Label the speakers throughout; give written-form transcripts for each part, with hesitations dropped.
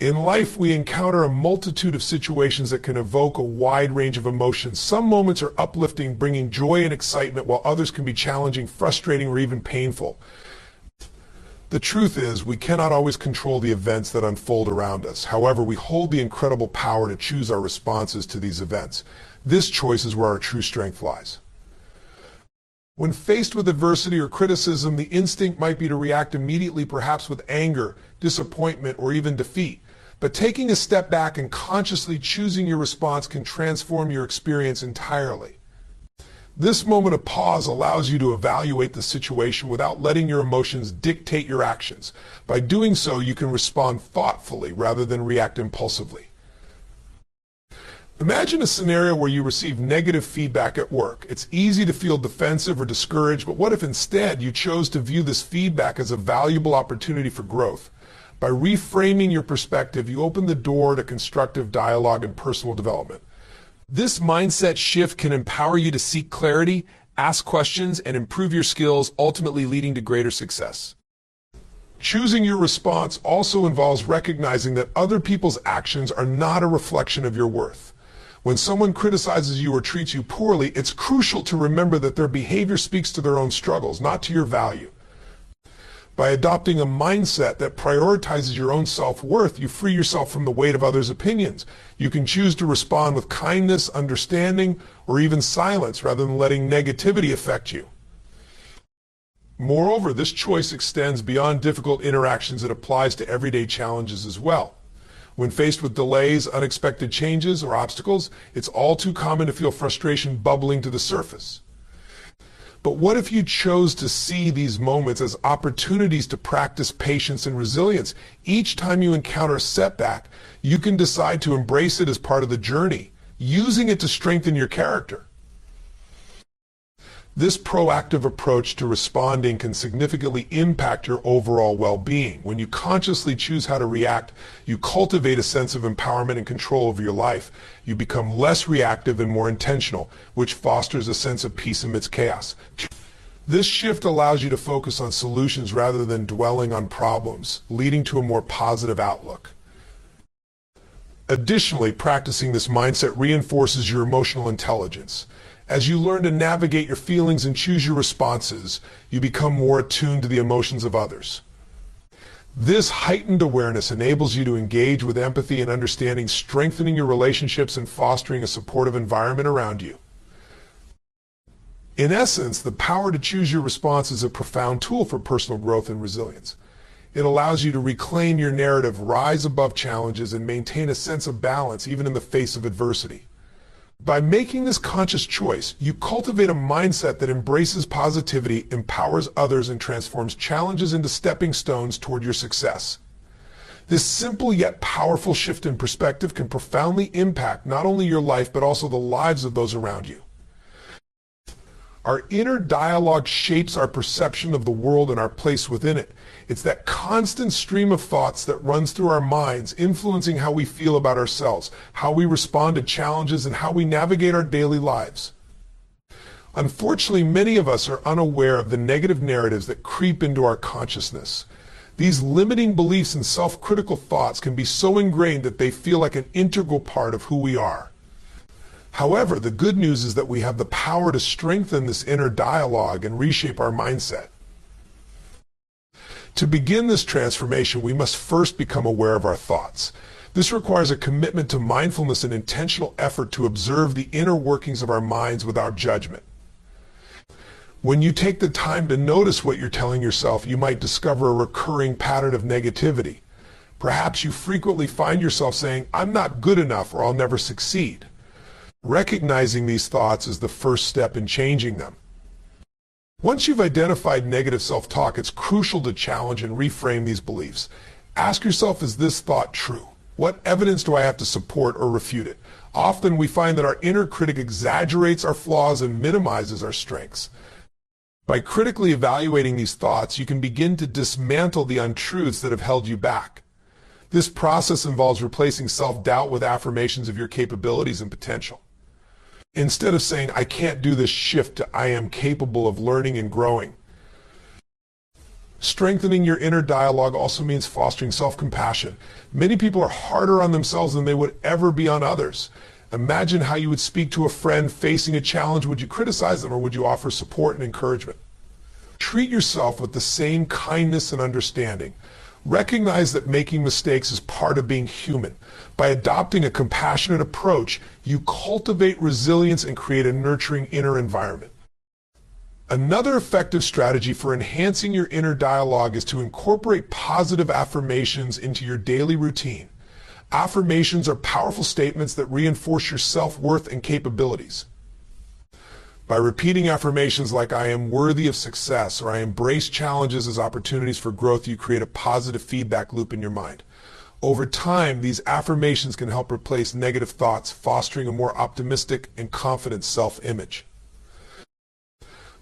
Speaker 1: In life, we encounter a multitude of situations that can evoke a wide range of emotions. Some moments are uplifting, bringing joy and excitement, while others can be challenging, frustrating, or even painful. The truth is, we cannot always control the events that unfold around us. However, we hold the incredible power to choose our responses to these events. This choice is where our true strength lies. When faced with adversity or criticism, the instinct might be to react immediately, perhaps with anger, disappointment, or even defeat. But taking a step back and consciously choosing your response can transform your experience entirely. This moment of pause allows you to evaluate the situation without letting your emotions dictate your actions. By doing so, you can respond thoughtfully rather than react impulsively. Imagine a scenario where you receive negative feedback at work. It's easy to feel defensive or discouraged, but what if instead you chose to view this feedback as a valuable opportunity for growth? By reframing your perspective, you open the door to constructive dialogue and personal development. This mindset shift can empower you to seek clarity, ask questions, and improve your skills, ultimately leading to greater success. Choosing your response also involves recognizing that other people's actions are not a reflection of your worth. When someone criticizes you or treats you poorly, it's crucial to remember that their behavior speaks to their own struggles, not to your value. By adopting a mindset that prioritizes your own self-worth, you free yourself from the weight of others' opinions. You can choose to respond with kindness, understanding, or even silence rather than letting negativity affect you. Moreover, this choice extends beyond difficult interactions. It applies to everyday challenges as well. When faced with delays, unexpected changes, or obstacles, it's all too common to feel frustration bubbling to the surface. But what if you chose to see these moments as opportunities to practice patience and resilience? Each time you encounter a setback, you can decide to embrace it as part of the journey, using it to strengthen your character. This proactive approach to responding can significantly impact your overall well-being. When you consciously choose how to react, you cultivate a sense of empowerment and control over your life. You become less reactive and more intentional, which fosters a sense of peace amidst chaos. This shift allows you to focus on solutions rather than dwelling on problems, leading to a more positive outlook. Additionally, practicing this mindset reinforces your emotional intelligence. As you learn to navigate your feelings and choose your responses, you become more attuned to the emotions of others. This heightened awareness enables you to engage with empathy and understanding, strengthening your relationships and fostering a supportive environment around you. In essence, the power to choose your response is a profound tool for personal growth and resilience. It allows you to reclaim your narrative, rise above challenges, and maintain a sense of balance even in the face of adversity. By making this conscious choice, you cultivate a mindset that embraces positivity, empowers others, and transforms challenges into stepping stones toward your success. This simple yet powerful shift in perspective can profoundly impact not only your life but also the lives of those around you. Our inner dialogue shapes our perception of the world and our place within it. It's that constant stream of thoughts that runs through our minds, influencing how we feel about ourselves, how we respond to challenges, and how we navigate our daily lives. Unfortunately, many of us are unaware of the negative narratives that creep into our consciousness. These limiting beliefs and self-critical thoughts can be so ingrained that they feel like an integral part of who we are. However, the good news is that we have the power to strengthen this inner dialogue and reshape our mindset. To begin this transformation, we must first become aware of our thoughts. This requires a commitment to mindfulness and intentional effort to observe the inner workings of our minds without judgment. When you take the time to notice what you're telling yourself, you might discover a recurring pattern of negativity. Perhaps you frequently find yourself saying, "I'm not good enough," or "I'll never succeed." Recognizing these thoughts is the first step in changing them. Once you've identified negative self-talk, it's crucial to challenge and reframe these beliefs. Ask yourself, is this thought true? What evidence do I have to support or refute it? Often we find that our inner critic exaggerates our flaws and minimizes our strengths. By critically evaluating these thoughts, you can begin to dismantle the untruths that have held you back. This process involves replacing self-doubt with affirmations of your capabilities and potential. Instead of saying, "I can't do this," shift to "I am capable of learning and growing." Strengthening your inner dialogue also means fostering self-compassion. Many people are harder on themselves than they would ever be on others. Imagine how you would speak to a friend facing a challenge. Would you criticize them or would you offer support and encouragement? Treat yourself with the same kindness and understanding. Recognize that making mistakes is part of being human. By adopting a compassionate approach, you cultivate resilience and create a nurturing inner environment. Another effective strategy for enhancing your inner dialogue is to incorporate positive affirmations into your daily routine. Affirmations are powerful statements that reinforce your self-worth and capabilities. By repeating affirmations like "I am worthy of success" or "I embrace challenges as opportunities for growth," you create a positive feedback loop in your mind. Over time, these affirmations can help replace negative thoughts, fostering a more optimistic and confident self-image.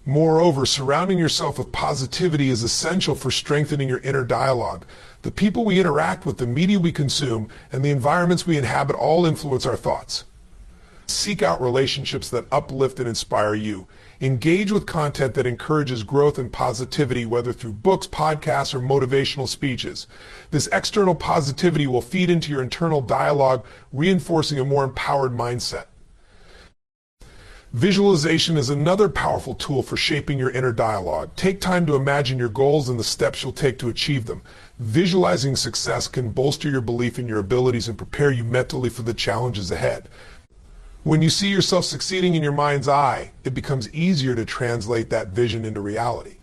Speaker 1: Moreover, surrounding yourself with positivity is essential for strengthening your inner dialogue. The people we interact with, the media we consume, and the environments we inhabit all influence our thoughts. Seek out relationships that uplift and inspire you. Engage with content that encourages growth and positivity, whether through books, podcasts, or motivational speeches. This external positivity will feed into your internal dialogue, reinforcing a more empowered mindset. Visualization is another powerful tool for shaping your inner dialogue. Take time to imagine your goals and the steps you'll take to achieve them. Visualizing success can bolster your belief in your abilities and prepare you mentally for the challenges ahead. When you see yourself succeeding in your mind's eye, it becomes easier to translate that vision into reality.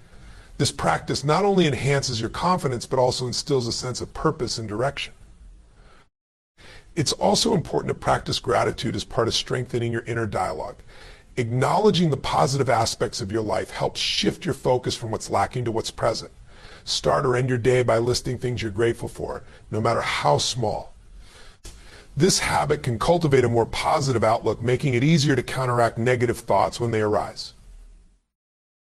Speaker 1: This practice not only enhances your confidence, but also instills a sense of purpose and direction. It's also important to practice gratitude as part of strengthening your inner dialogue. Acknowledging the positive aspects of your life helps shift your focus from what's lacking to what's present. Start or end your day by listing things you're grateful for, no matter how small. This habit can cultivate a more positive outlook, making it easier to counteract negative thoughts when they arise.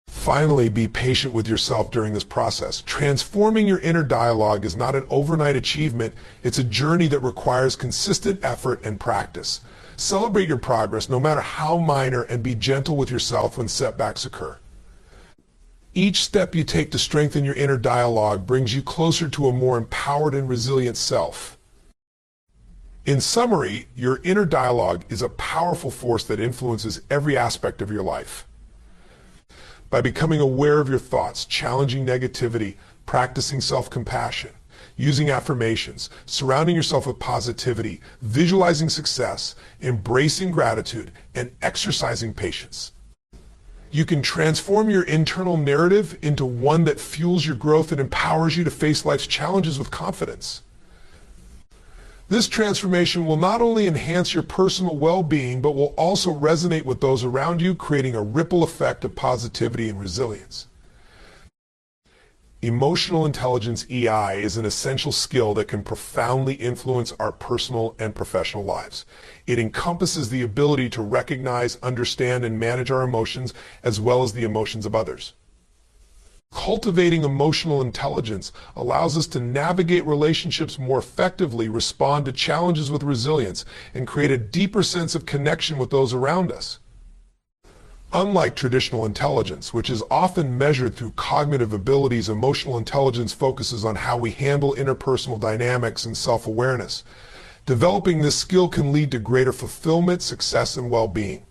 Speaker 1: Finally, be patient with yourself during this process. Transforming your inner dialogue is not an overnight achievement. It's a journey that requires consistent effort and practice. Celebrate your progress, no matter how minor, and be gentle with yourself when setbacks occur. Each step you take to strengthen your inner dialogue brings you closer to a more empowered and resilient self. In summary, your inner dialogue is a powerful force that influences every aspect of your life. By becoming aware of your thoughts, challenging negativity, practicing self-compassion, using affirmations, surrounding yourself with positivity, visualizing success, embracing gratitude, and exercising patience, you can transform your internal narrative into one that fuels your growth and empowers you to face life's challenges with confidence. This transformation will not only enhance your personal well-being, but will also resonate with those around you, creating a ripple effect of positivity and resilience. Emotional intelligence, EI, is an essential skill that can profoundly influence our personal and professional lives. It encompasses the ability to recognize, understand, and manage our emotions, as well as the emotions of others. Cultivating emotional intelligence allows us to navigate relationships more effectively, respond to challenges with resilience, and create a deeper sense of connection with those around us. Unlike traditional intelligence, which is often measured through cognitive abilities, emotional intelligence focuses on how we handle interpersonal dynamics and self-awareness. Developing this skill can lead to greater fulfillment, success, and well-being.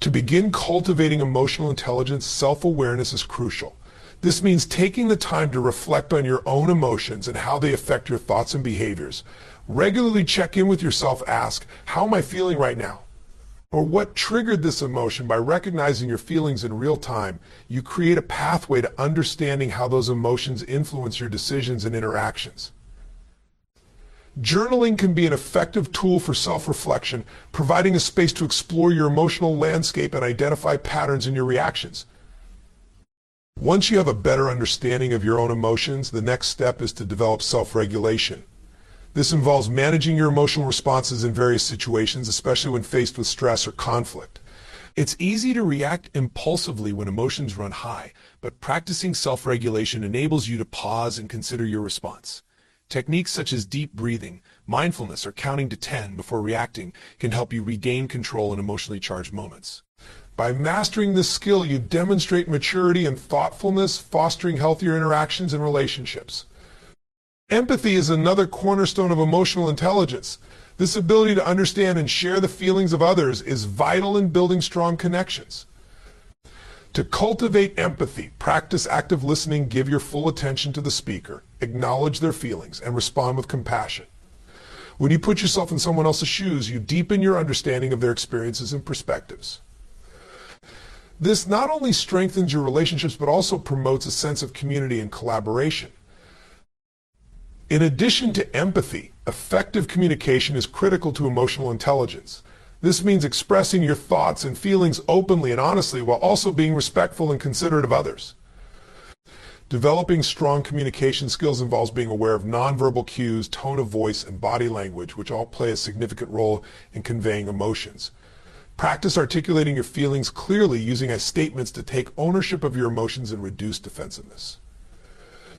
Speaker 1: To begin cultivating emotional intelligence, self-awareness is crucial. This means taking the time to reflect on your own emotions and how they affect your thoughts and behaviors. Regularly check in with yourself. Ask, "How am I feeling right now?" Or what triggered this emotion? By recognizing your feelings in real time, you create a pathway to understanding how those emotions influence your decisions and interactions. Journaling can be an effective tool for self-reflection, providing a space to explore your emotional landscape and identify patterns in your reactions. Once you have a better understanding of your own emotions, the next step is to develop self-regulation. This involves managing your emotional responses in various situations, especially when faced with stress or conflict. It's easy to react impulsively when emotions run high, but practicing self-regulation enables you to pause and consider your response. Techniques such as deep breathing, mindfulness, or counting to 10 before reacting can help you regain control in emotionally charged moments. By mastering this skill, you demonstrate maturity and thoughtfulness, fostering healthier interactions and relationships. Empathy is another cornerstone of emotional intelligence. This ability to understand and share the feelings of others is vital in building strong connections. To cultivate empathy, practice active listening, give your full attention to the speaker, acknowledge their feelings, and respond with compassion. When you put yourself in someone else's shoes, you deepen your understanding of their experiences and perspectives. This not only strengthens your relationships, but also promotes a sense of community and collaboration. In addition to empathy, effective communication is critical to emotional intelligence. This means expressing your thoughts and feelings openly and honestly while also being respectful and considerate of others. Developing strong communication skills involves being aware of nonverbal cues, tone of voice, and body language, which all play a significant role in conveying emotions. Practice articulating your feelings clearly, using statements to take ownership of your emotions and reduce defensiveness.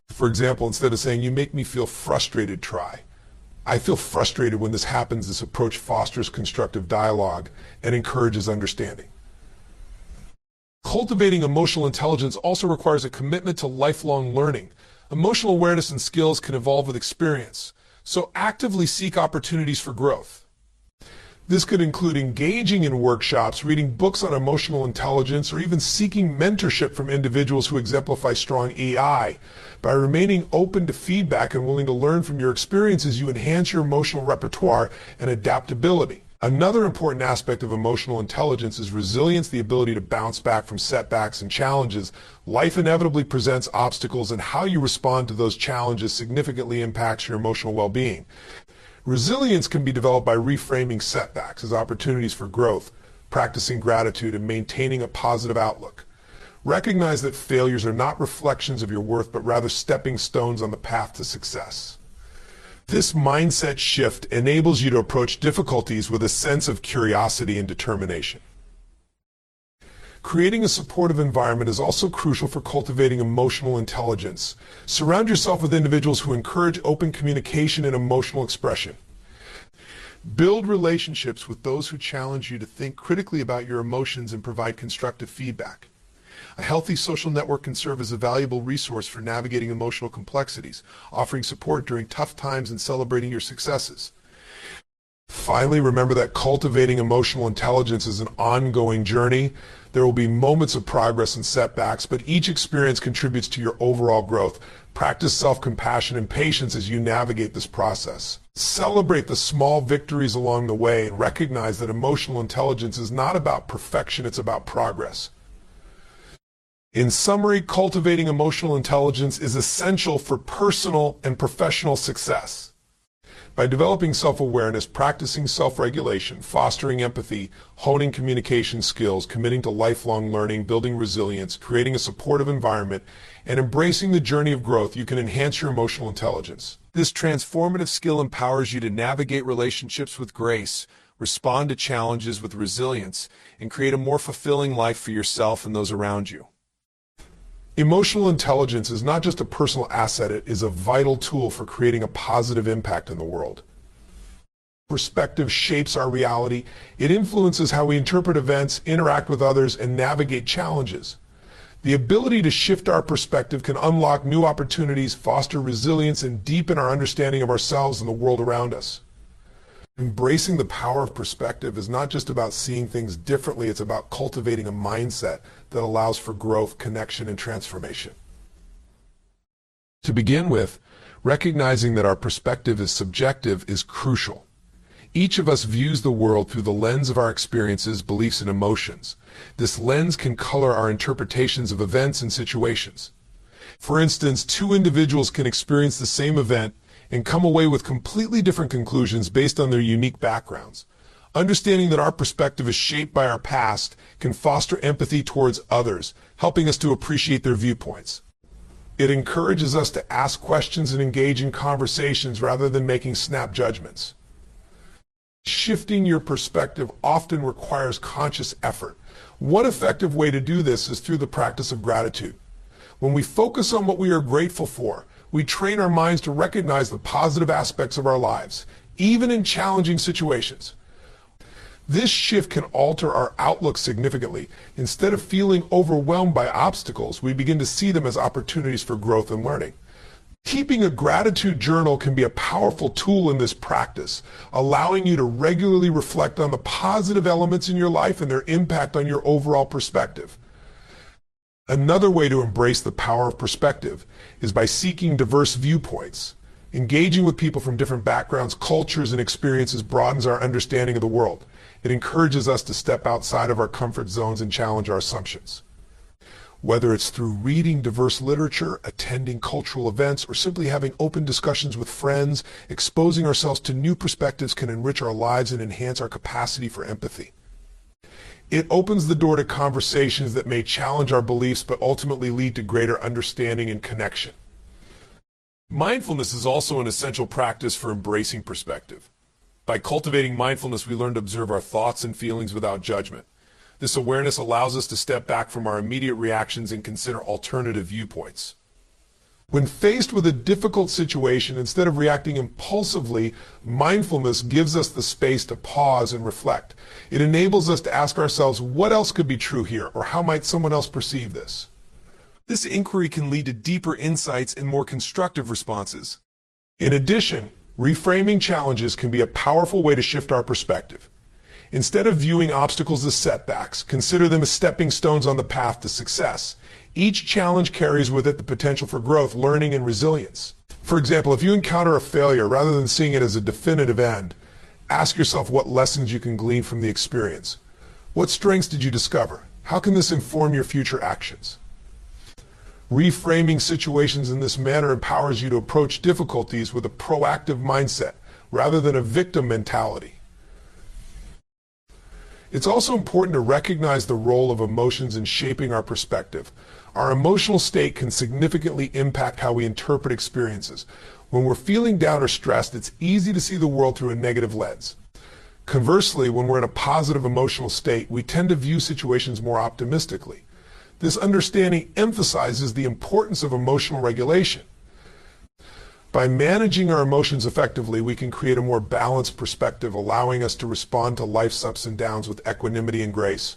Speaker 1: For example, instead of saying, "You make me feel frustrated," try, "I feel frustrated when this happens." This approach fosters constructive dialogue and encourages understanding. Cultivating emotional intelligence also requires a commitment to lifelong learning. Emotional awareness and skills can evolve with experience, so actively seek opportunities for growth. This could include engaging in workshops, reading books on emotional intelligence, or even seeking mentorship from individuals who exemplify strong EI. By remaining open to feedback and willing to learn from your experiences, you enhance your emotional repertoire and adaptability. Another important aspect of emotional intelligence is resilience, the ability to bounce back from setbacks and challenges. Life inevitably presents obstacles, and how you respond to those challenges significantly impacts your emotional well-being. Resilience can be developed by reframing setbacks as opportunities for growth, practicing gratitude, and maintaining a positive outlook. Recognize that failures are not reflections of your worth, but rather stepping stones on the path to success. This mindset shift enables you to approach difficulties with a sense of curiosity and determination. Creating a supportive environment is also crucial for cultivating emotional intelligence. Surround yourself with individuals who encourage open communication and emotional expression. Build relationships with those who challenge you to think critically about your emotions and provide constructive feedback. A healthy social network can serve as a valuable resource for navigating emotional complexities, offering support during tough times and celebrating your successes. Finally, remember that cultivating emotional intelligence is an ongoing journey. There will be moments of progress and setbacks, but each experience contributes to your overall growth. Practice self-compassion and patience as you navigate this process. Celebrate the small victories along the way and recognize that emotional intelligence is not about perfection, it's about progress. In summary, cultivating emotional intelligence is essential for personal and professional success. By developing self-awareness, practicing self-regulation, fostering empathy, honing communication skills, committing to lifelong learning, building resilience, creating a supportive environment, and embracing the journey of growth, you can enhance your emotional intelligence. This transformative skill empowers you to navigate relationships with grace, respond to challenges with resilience, and create a more fulfilling life for yourself and those around you. Emotional intelligence is not just a personal asset, it is a vital tool for creating a positive impact in the world. Perspective shapes our reality. It influences how we interpret events, interact with others, and navigate challenges. The ability to shift our perspective can unlock new opportunities, foster resilience, and deepen our understanding of ourselves and the world around us. Embracing the power of perspective is not just about seeing things differently, it's about cultivating a mindset that allows for growth, connection, and transformation. To begin with, recognizing that our perspective is subjective is crucial. Each of us views the world through the lens of our experiences, beliefs, and emotions. This lens can color our interpretations of events and situations. For instance, two individuals can experience the same event and come away with completely different conclusions based on their unique backgrounds. Understanding that our perspective is shaped by our past can foster empathy towards others, helping us to appreciate their viewpoints. It encourages us to ask questions and engage in conversations rather than making snap judgments. Shifting your perspective often requires conscious effort. One effective way to do this is through the practice of gratitude. When we focus on what we are grateful for, we train our minds to recognize the positive aspects of our lives, even in challenging situations. This shift can alter our outlook significantly. Instead of feeling overwhelmed by obstacles, we begin to see them as opportunities for growth and learning. Keeping a gratitude journal can be a powerful tool in this practice, allowing you to regularly reflect on the positive elements in your life and their impact on your overall perspective. Another way to embrace the power of perspective is by seeking diverse viewpoints. Engaging with people from different backgrounds, cultures, and experiences broadens our understanding of the world. It encourages us to step outside of our comfort zones and challenge our assumptions. Whether it's through reading diverse literature, attending cultural events, or simply having open discussions with friends, exposing ourselves to new perspectives can enrich our lives and enhance our capacity for empathy. It opens the door to conversations that may challenge our beliefs but ultimately lead to greater understanding and connection. Mindfulness is also an essential practice for embracing perspective. By cultivating mindfulness, we learn to observe our thoughts and feelings without judgment. This awareness allows us to step back from our immediate reactions and consider alternative viewpoints. When faced with a difficult situation, instead of reacting impulsively, mindfulness gives us the space to pause and reflect. It enables us to ask ourselves, what else could be true here, or how might someone else perceive this? This inquiry can lead to deeper insights and more constructive responses. In addition, reframing challenges can be a powerful way to shift our perspective. Instead of viewing obstacles as setbacks, consider them as stepping stones on the path to success. Each challenge carries with it the potential for growth, learning, and resilience. For example, if you encounter a failure, rather than seeing it as a definitive end, ask yourself what lessons you can glean from the experience. What strengths did you discover? How can this inform your future actions? Reframing situations in this manner empowers you to approach difficulties with a proactive mindset rather than a victim mentality. It's also important to recognize the role of emotions in shaping our perspective. Our emotional state can significantly impact how we interpret experiences. When we're feeling down or stressed, it's easy to see the world through a negative lens. Conversely, when we're in a positive emotional state, we tend to view situations more optimistically. This understanding emphasizes the importance of emotional regulation. By managing our emotions effectively, we can create a more balanced perspective, allowing us to respond to life's ups and downs with equanimity and grace.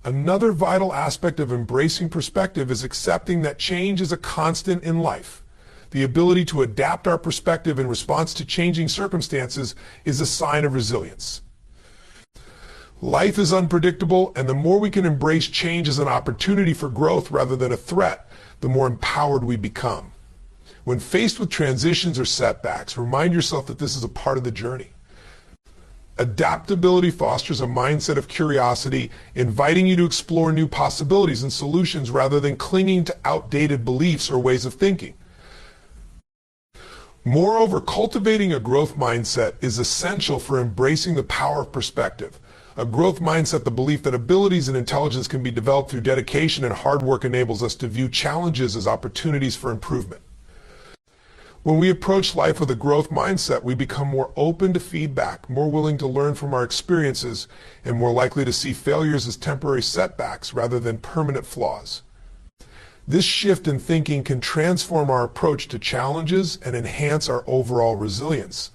Speaker 1: Another vital aspect of embracing perspective is accepting that change is a constant in life. The ability to adapt our perspective in response to changing circumstances is a sign of resilience. Life is unpredictable, and the more we can embrace change as an opportunity for growth rather than a threat, the more empowered we become. When faced with transitions or setbacks, remind yourself that this is a part of the journey. Adaptability fosters a mindset of curiosity, inviting you to explore new possibilities and solutions rather than clinging to outdated beliefs or ways of thinking. Moreover, cultivating a growth mindset is essential for embracing the power of perspective. A growth mindset, the belief that abilities and intelligence can be developed through dedication and hard work, enables us to view challenges as opportunities for improvement. When we approach life with a growth mindset, we become more open to feedback, more willing to learn from our experiences, and more likely to see failures as temporary setbacks rather than permanent flaws. This shift in thinking can transform our approach to challenges and enhance our overall resilience.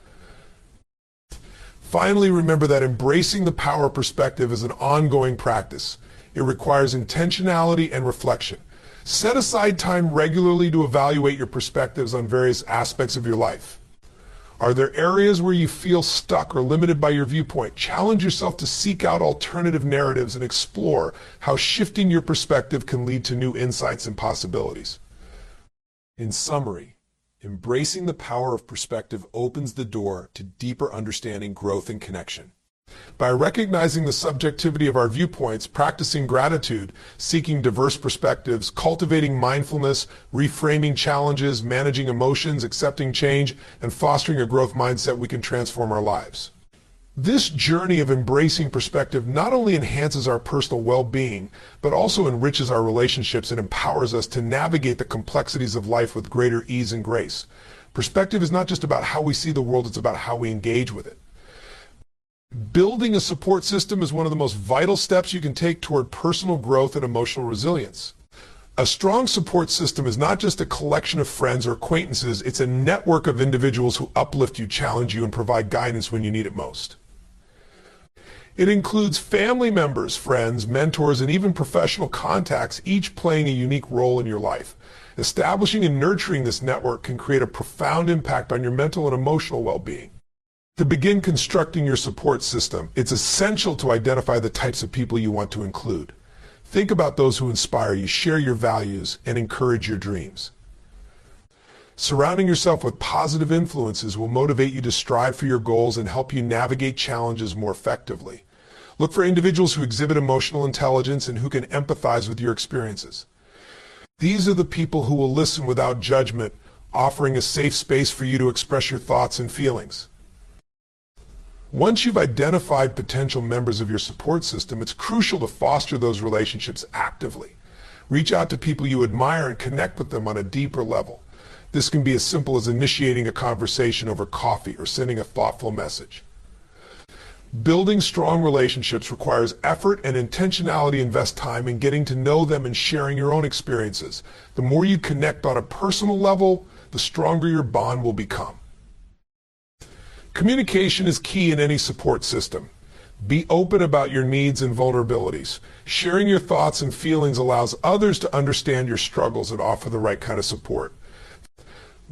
Speaker 1: Finally, remember that embracing the power of perspective is an ongoing practice. It requires intentionality and reflection. Set aside time regularly to evaluate your perspectives on various aspects of your life. Are there areas where you feel stuck or limited by your viewpoint? Challenge yourself to seek out alternative narratives and explore how shifting your perspective can lead to new insights and possibilities. In summary, embracing the power of perspective opens the door to deeper understanding, growth, and connection. By recognizing the subjectivity of our viewpoints, practicing gratitude, seeking diverse perspectives, cultivating mindfulness, reframing challenges, managing emotions, accepting change, and fostering a growth mindset, we can transform our lives. This journey of embracing perspective not only enhances our personal well-being, but also enriches our relationships and empowers us to navigate the complexities of life with greater ease and grace. Perspective is not just about how we see the world, it's about how we engage with it. Building a support system is one of the most vital steps you can take toward personal growth and emotional resilience. A strong support system is not just a collection of friends or acquaintances, it's a network of individuals who uplift you, challenge you, and provide guidance when you need it most. It includes family members, friends, mentors, and even professional contacts, each playing a unique role in your life. Establishing and nurturing this network can create a profound impact on your mental and emotional well-being. To begin constructing your support system, it's essential to identify the types of people you want to include. Think about those who inspire you, share your values, and encourage your dreams. Surrounding yourself with positive influences will motivate you to strive for your goals and help you navigate challenges more effectively. Look for individuals who exhibit emotional intelligence and who can empathize with your experiences. These are the people who will listen without judgment, offering a safe space for you to express your thoughts and feelings. Once you've identified potential members of your support system, it's crucial to foster those relationships actively. Reach out to people you admire and connect with them on a deeper level. This can be as simple as initiating a conversation over coffee or sending a thoughtful message. Building strong relationships requires effort and intentionality. Invest time in getting to know them and sharing your own experiences. The more you connect on a personal level, the stronger your bond will become. Communication is key in any support system. Be open about your needs and vulnerabilities. Sharing your thoughts and feelings allows others to understand your struggles and offer the right kind of support.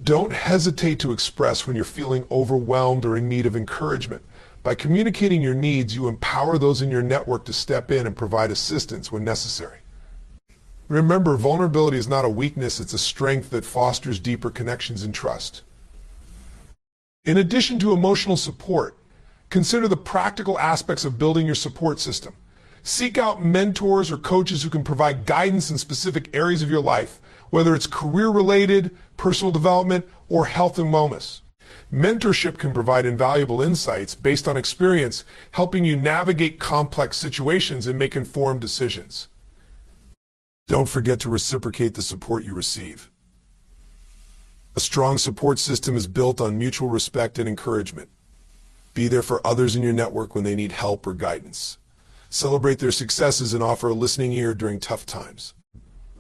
Speaker 1: Don't hesitate to express when you're feeling overwhelmed or in need of encouragement. By communicating your needs, you empower those in your network to step in and provide assistance when necessary. Remember, vulnerability is not a weakness, it's a strength that fosters deeper connections and trust. In addition to emotional support, consider the practical aspects of building your support system. Seek out mentors or coaches who can provide guidance in specific areas of your life, whether it's career-related, personal development, or health and wellness. Mentorship can provide invaluable insights based on experience, helping you navigate complex situations and make informed decisions. Don't forget to reciprocate the support you receive. A strong support system is built on mutual respect and encouragement. Be there for others in your network when they need help or guidance. Celebrate their successes and offer a listening ear during tough times.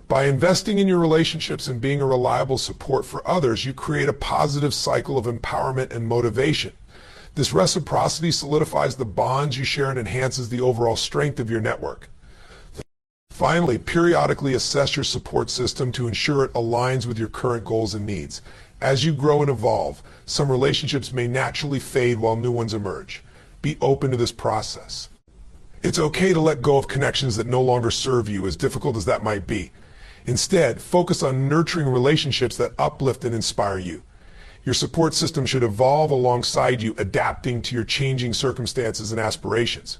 Speaker 1: By investing in your relationships and being a reliable support for others, you create a positive cycle of empowerment and motivation. This reciprocity solidifies the bonds you share and enhances the overall strength of your network. Finally, periodically assess your support system to ensure it aligns with your current goals and needs. As you grow and evolve, some relationships may naturally fade while new ones emerge. Be open to this process. It's okay to let go of connections that no longer serve you, as difficult as that might be. Instead, focus on nurturing relationships that uplift and inspire you. Your support system should evolve alongside you, adapting to your changing circumstances and aspirations.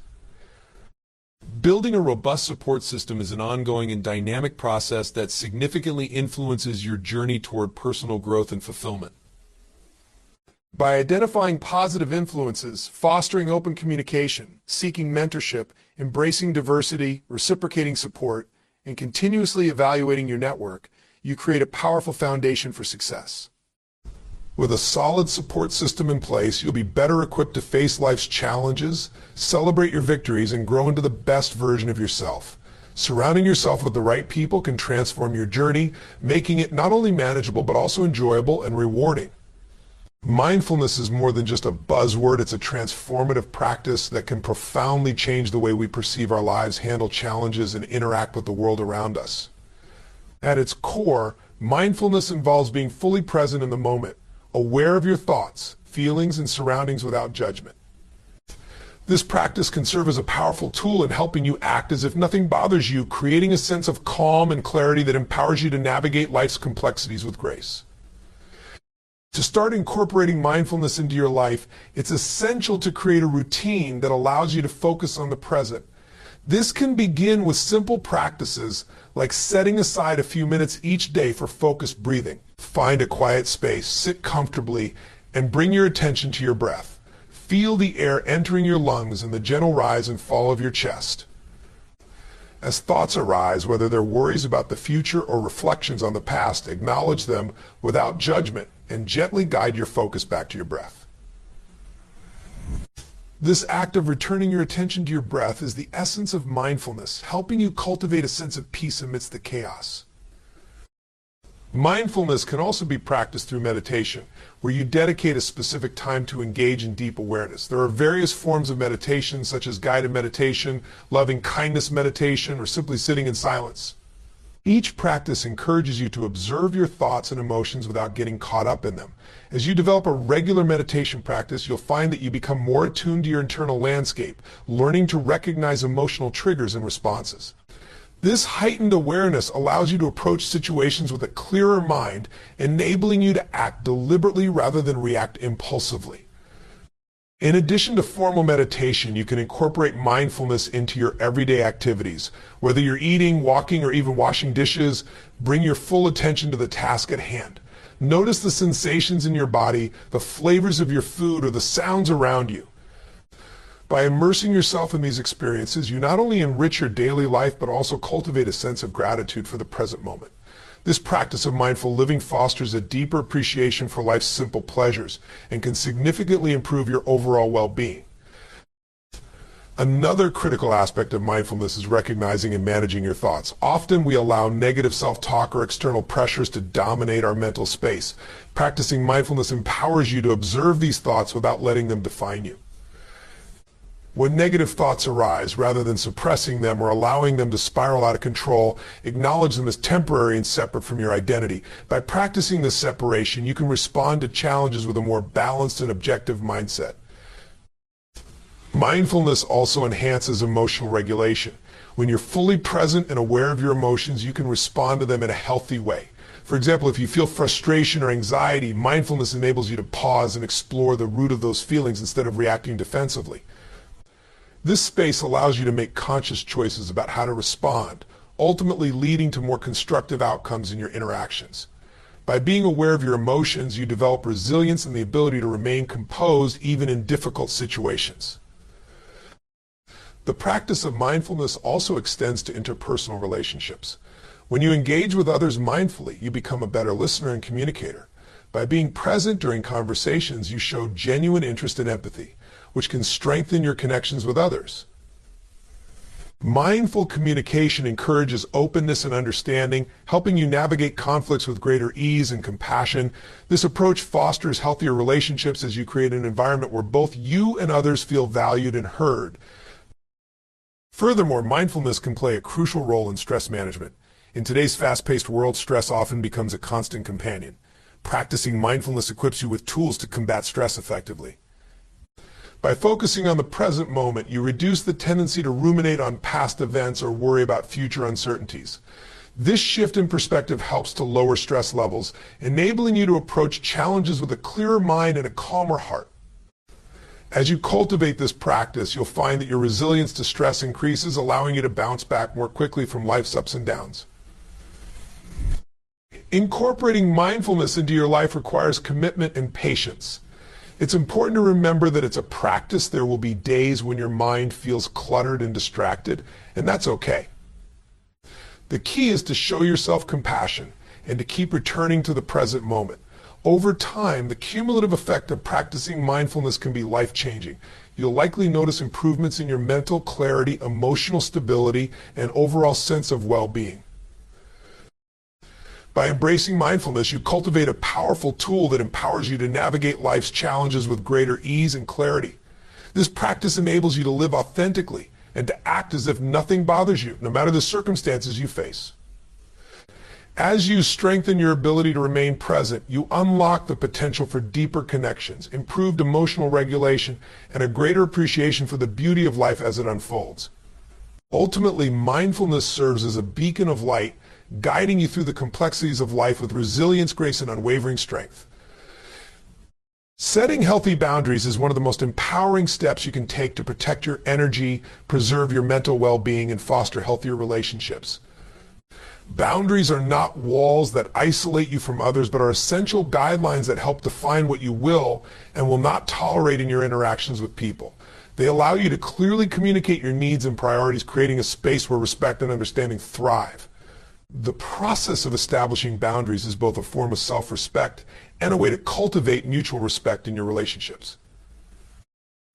Speaker 1: Building a robust support system is an ongoing and dynamic process that significantly influences your journey toward personal growth and fulfillment. By identifying positive influences, fostering open communication, seeking mentorship, embracing diversity, reciprocating support, and continuously evaluating your network, you create a powerful foundation for success. With a solid support system in place, you'll be better equipped to face life's challenges, celebrate your victories, and grow into the best version of yourself. Surrounding yourself with the right people can transform your journey, making it not only manageable but also enjoyable and rewarding. Mindfulness is more than just a buzzword, it's a transformative practice that can profoundly change the way we perceive our lives, handle challenges, and interact with the world around us. At its core, mindfulness involves being fully present in the moment, aware of your thoughts, feelings, and surroundings without judgment. This practice can serve as a powerful tool in helping you act as if nothing bothers you, creating a sense of calm and clarity that empowers you to navigate life's complexities with grace. To start incorporating mindfulness into your life, it's essential to create a routine that allows you to focus on the present. This can begin with simple practices like setting aside a few minutes each day for focused breathing. Find a quiet space, sit comfortably, and bring your attention to your breath. Feel the air entering your lungs and the gentle rise and fall of your chest. As thoughts arise, whether they're worries about the future or reflections on the past, acknowledge them without judgment and gently guide your focus back to your breath. This act of returning your attention to your breath is the essence of mindfulness, helping you cultivate a sense of peace amidst the chaos. Mindfulness can also be practiced through meditation, where you dedicate a specific time to engage in deep awareness. There are various forms of meditation, such as guided meditation, loving kindness meditation, or simply sitting in silence. Each practice encourages you to observe your thoughts and emotions without getting caught up in them. As you develop a regular meditation practice, you'll find that you become more attuned to your internal landscape, learning to recognize emotional triggers and responses. This heightened awareness allows you to approach situations with a clearer mind, enabling you to act deliberately rather than react impulsively. In addition to formal meditation, you can incorporate mindfulness into your everyday activities. Whether you're eating, walking, or even washing dishes, bring your full attention to the task at hand. Notice the sensations in your body, the flavors of your food, or the sounds around you. By immersing yourself in these experiences, you not only enrich your daily life, but also cultivate a sense of gratitude for the present moment. This practice of mindful living fosters a deeper appreciation for life's simple pleasures and can significantly improve your overall well-being. Another critical aspect of mindfulness is recognizing and managing your thoughts. Often we allow negative self-talk or external pressures to dominate our mental space. Practicing mindfulness empowers you to observe these thoughts without letting them define you. When negative thoughts arise, rather than suppressing them or allowing them to spiral out of control, acknowledge them as temporary and separate from your identity. By practicing this separation, you can respond to challenges with a more balanced and objective mindset. Mindfulness also enhances emotional regulation. When you're fully present and aware of your emotions, you can respond to them in a healthy way. For example, if you feel frustration or anxiety, mindfulness enables you to pause and explore the root of those feelings instead of reacting defensively. This space allows you to make conscious choices about how to respond, ultimately leading to more constructive outcomes in your interactions. By being aware of your emotions, you develop resilience and the ability to remain composed even in difficult situations. The practice of mindfulness also extends to interpersonal relationships. When you engage with others mindfully, you become a better listener and communicator. By being present during conversations, you show genuine interest and empathy, which can strengthen your connections with others. Mindful communication encourages openness and understanding, helping you navigate conflicts with greater ease and compassion. This approach fosters healthier relationships as you create an environment where both you and others feel valued and heard. Furthermore, mindfulness can play a crucial role in stress management. In today's fast-paced world, stress often becomes a constant companion. Practicing mindfulness equips you with tools to combat stress effectively. By focusing on the present moment, you reduce the tendency to ruminate on past events or worry about future uncertainties. This shift in perspective helps to lower stress levels, enabling you to approach challenges with a clearer mind and a calmer heart. As you cultivate this practice, you'll find that your resilience to stress increases, allowing you to bounce back more quickly from life's ups and downs. Incorporating mindfulness into your life requires commitment and patience. It's important to remember that it's a practice. There will be days when your mind feels cluttered and distracted, and that's okay. The key is to show yourself compassion and to keep returning to the present moment. Over time, the cumulative effect of practicing mindfulness can be life-changing. You'll likely notice improvements in your mental clarity, emotional stability, and overall sense of well-being. By embracing mindfulness, you cultivate a powerful tool that empowers you to navigate life's challenges with greater ease and clarity. This practice enables you to live authentically and to act as if nothing bothers you, no matter the circumstances you face. As you strengthen your ability to remain present, you unlock the potential for deeper connections, improved emotional regulation, and a greater appreciation for the beauty of life as it unfolds. Ultimately, mindfulness serves as a beacon of light, guiding you through the complexities of life with resilience, grace, and unwavering strength. Setting healthy boundaries is one of the most empowering steps you can take to protect your energy, preserve your mental well-being, and foster healthier relationships. Boundaries are not walls that isolate you from others, but are essential guidelines that help define what you will and will not tolerate in your interactions with people. They allow you to clearly communicate your needs and priorities, creating a space where respect and understanding thrive. The process of establishing boundaries is both a form of self-respect and a way to cultivate mutual respect in your relationships.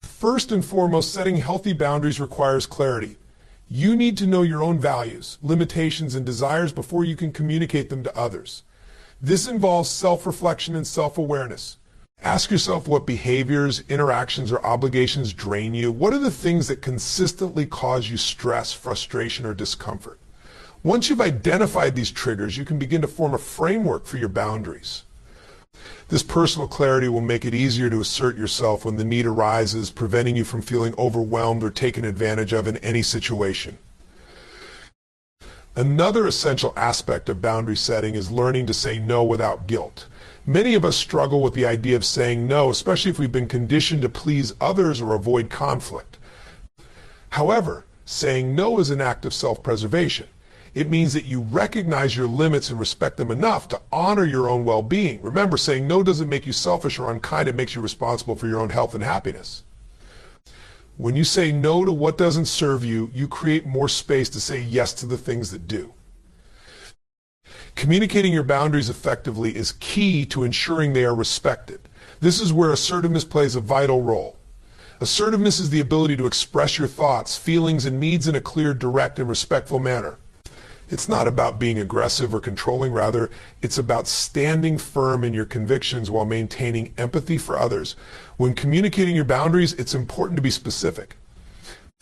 Speaker 1: First and foremost, setting healthy boundaries requires clarity. You need to know your own values, limitations, and desires before you can communicate them to others. This involves self-reflection and self-awareness. Ask yourself what behaviors, interactions, or obligations drain you. What are the things that consistently cause you stress, frustration, or discomfort? Once you've identified these triggers, you can begin to form a framework for your boundaries. This personal clarity will make it easier to assert yourself when the need arises, preventing you from feeling overwhelmed or taken advantage of in any situation. Another essential aspect of boundary setting is learning to say no without guilt. Many of us struggle with the idea of saying no, especially if we've been conditioned to please others or avoid conflict. However, saying no is an act of self-preservation. It means that you recognize your limits and respect them enough to honor your own well-being. Remember, saying no doesn't make you selfish or unkind. It makes you responsible for your own health and happiness. When you say no to what doesn't serve you, you create more space to say yes to the things that do. Communicating your boundaries effectively is key to ensuring they are respected. This is where assertiveness plays a vital role. Assertiveness is the ability to express your thoughts, feelings, and needs in a clear, direct, and respectful manner. It's not about being aggressive or controlling, rather, it's about standing firm in your convictions while maintaining empathy for others. When communicating your boundaries, it's important to be specific.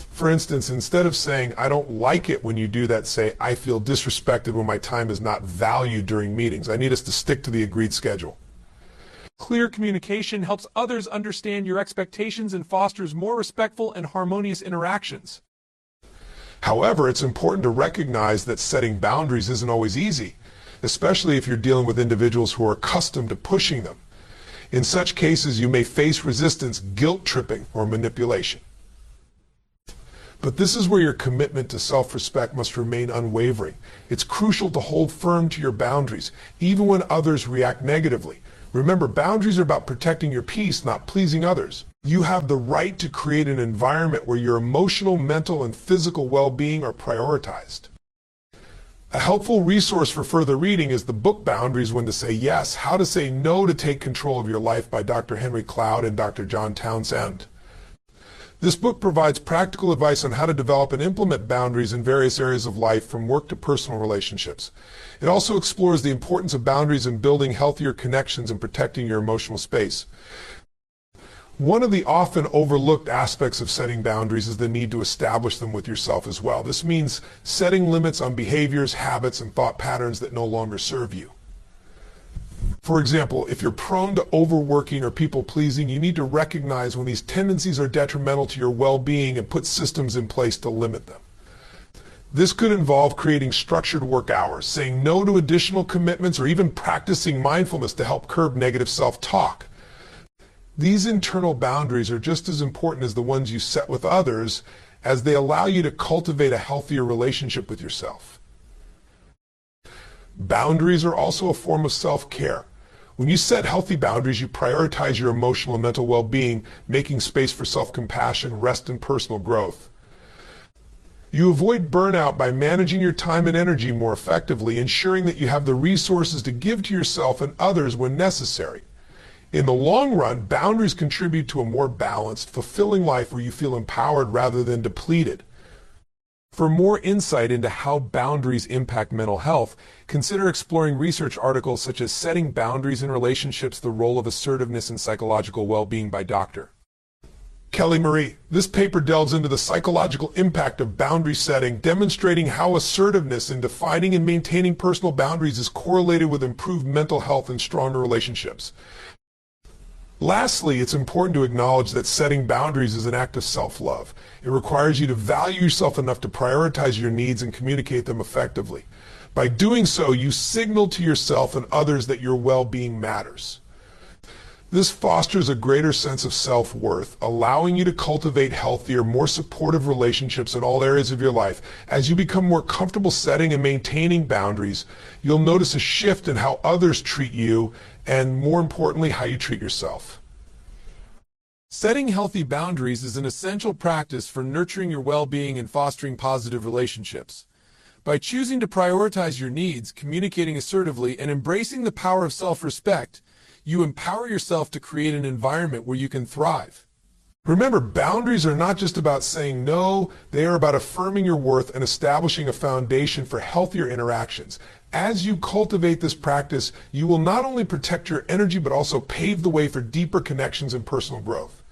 Speaker 1: For instance, instead of saying, "I don't like it when you do that," say, "I feel disrespected when my time is not valued during meetings. I need us to stick to the agreed schedule."
Speaker 2: Clear communication helps others understand your expectations and fosters more respectful and harmonious interactions.
Speaker 1: However, it's important to recognize that setting boundaries isn't always easy, especially if you're dealing with individuals who are accustomed to pushing them. In such cases, you may face resistance, guilt tripping, or manipulation. But this is where your commitment to self-respect must remain unwavering. It's crucial to hold firm to your boundaries, even when others react negatively. Remember, boundaries are about protecting your peace, not pleasing others. You have the right to create an environment where your emotional, mental, and physical well-being are prioritized. A helpful resource for further reading is the book Boundaries: When to Say Yes, How to Say No to Take Control of Your Life by Dr. Henry Cloud and Dr. John Townsend. This book provides practical advice on how to develop and implement boundaries in various areas of life, from work to personal relationships. It also explores the importance of boundaries in building healthier connections and protecting your emotional space. One of the often overlooked aspects of setting boundaries is the need to establish them with yourself as well. This means setting limits on behaviors, habits, and thought patterns that no longer serve you. For example, if you're prone to overworking or people-pleasing, you need to recognize when these tendencies are detrimental to your well-being and put systems in place to limit them. This could involve creating structured work hours, saying no to additional commitments, or even practicing mindfulness to help curb negative self-talk. These internal boundaries are just as important as the ones you set with others, as they allow you to cultivate a healthier relationship with yourself. Boundaries are also a form of self-care. When you set healthy boundaries, you prioritize your emotional and mental well-being, making space for self-compassion, rest, and personal growth. You avoid burnout by managing your time and energy more effectively, ensuring that you have the resources to give to yourself and others when necessary. In the long run, boundaries contribute to a more balanced, fulfilling life where you feel empowered rather than depleted. For more insight into how boundaries impact mental health, consider exploring research articles such as Setting Boundaries in Relationships: The Role of Assertiveness in Psychological Well-Being by Dr. Kelly Marie. This paper delves into the psychological impact of boundary setting, demonstrating how assertiveness in defining and maintaining personal boundaries is correlated with improved mental health and stronger relationships. Lastly, it's important to acknowledge that setting boundaries is an act of self-love. It requires you to value yourself enough to prioritize your needs and communicate them effectively. By doing so, you signal to yourself and others that your well-being matters. This fosters a greater sense of self-worth, allowing you to cultivate healthier, more supportive relationships in all areas of your life. As you become more comfortable setting and maintaining boundaries, you'll notice a shift in how others treat you, and more importantly, how you treat yourself.
Speaker 2: Setting healthy boundaries is an essential practice for nurturing your well-being and fostering positive relationships. By choosing to prioritize your needs, communicating assertively, and embracing the power of self-respect, you empower yourself to create an environment where you can thrive.
Speaker 1: Remember, boundaries are not just about saying no, they are about affirming your worth and establishing a foundation for healthier interactions. As you cultivate this practice, you will not only protect your energy, but also pave the way for deeper connections and personal growth.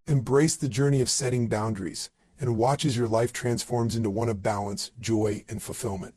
Speaker 1: Embrace the journey of setting boundaries and watch as your life transforms into one of balance, joy, and fulfillment.